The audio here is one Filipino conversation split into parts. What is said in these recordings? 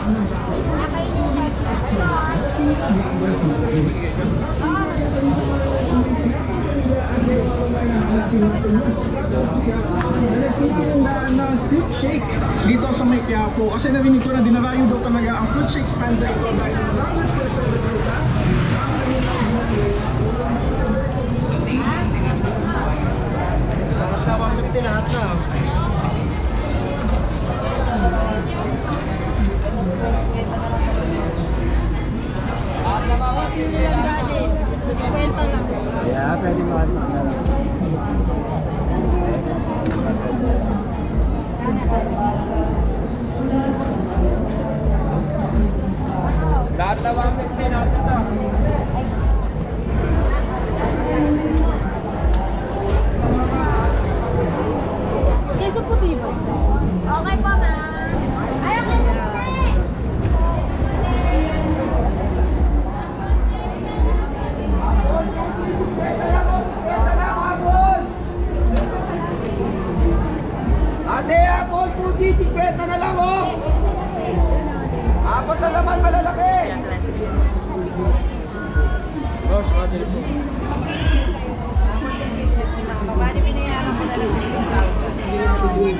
Fruit shake dito sa may Quiapo kasi narinig ko na dinarayo daw talaga ang fruit shake standard ko dahil 100% prutas. Sa tingin sila lahat na. Yeah, pwede mo alis na lang. Lahat na 150 na ito. Keso puti ba? Okay po, ma'am. Ayaw ko puti! Ate, apple puti, 50 na lang, oh! Apat na naman malalaki! Boss, water po. Bali, binayaran ko na lang yung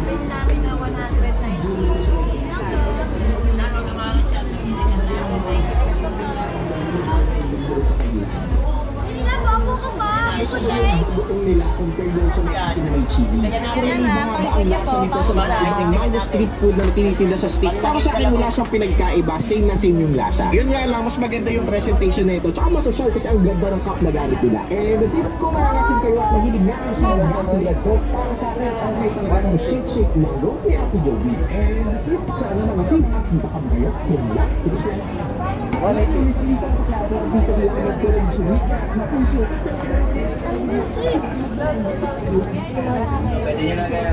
bill namin na 190. Hindi na po, ako ka ba? Ako siya eh. Butong nila compared doon sa mga may chili. Pero yung mga ang lasa nito sa mga street food na tinitinda sa street. Para sa akin wala siyang pinagkaiba, same na same yung lasa. Yun nga lang, mas maganda yung presentation na ito. Tsaka mas social kasi ang ganda ng cup na gamit nila. And that's it. Kung nakakasin kayo at mahilig na kayo sa mga tulad ko, para sa akin, ang may talaga ng shake mango ni Ate Joey. And that's it. Sana nangasin at bakam kayo. Yung lahat. Ito siya. Wala ito. Dito sa klaro. Dito nila ang nagkaroon sulit na puso. Pwede nyo na kaya.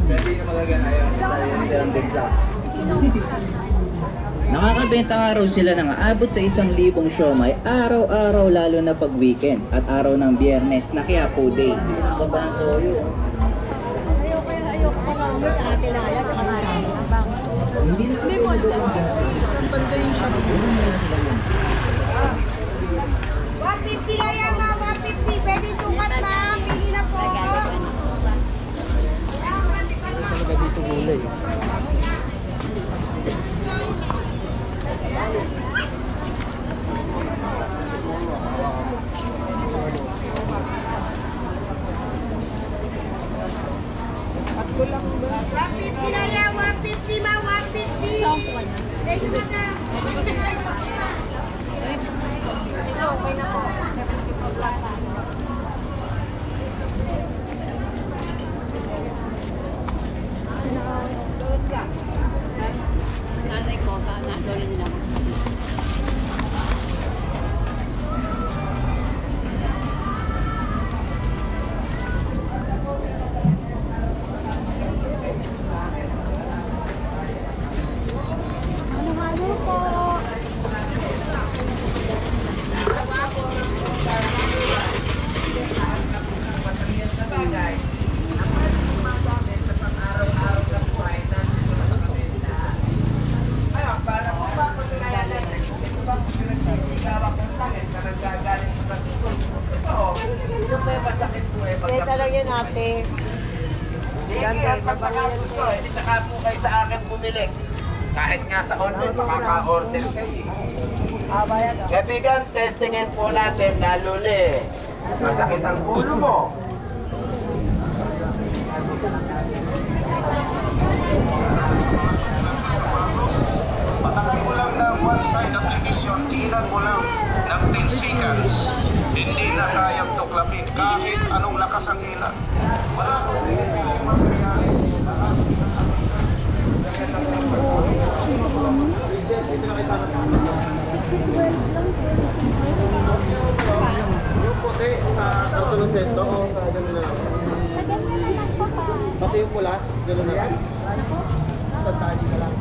Pwede nyo magaganayan. Nakakabenta nga raw sila ng aabot sa 1,000 siomai araw-araw, lalo na pag weekend at araw ng Biyernes na Quiapo Day. Ayoko pa lang sa ate Laya at kasama. Hindi mo alam. 150 na yan, ma. 150. Pwede sukat, ma. Pili na po. Talaga dito gulay. Tatlo lang ba? 150 na yan. 150, ma. 150. Pwede na na. Ito, okay na po. 74 lang. Nanay ko, lolo nila. Ano po? Ito lang yun, ate. Sige, at pagkakagusto gusto, hindi saka po kayo sa akin bumili. Kahit nga sa online, makaka-order kayo. Kaibigan, testingin po natin na luli. Masakit ang ulo mo. Patangin mo lang ng one-side application, ilan mo lang ng 10 seconds. Hindi na kayang tuklapin kahit anong lakas ang ilan. Wala kong mangyayari. Yung puti sa tulong sesto o sa gano'n na lang? Pati yung pula, gano'n na lang? Sa tali na lang?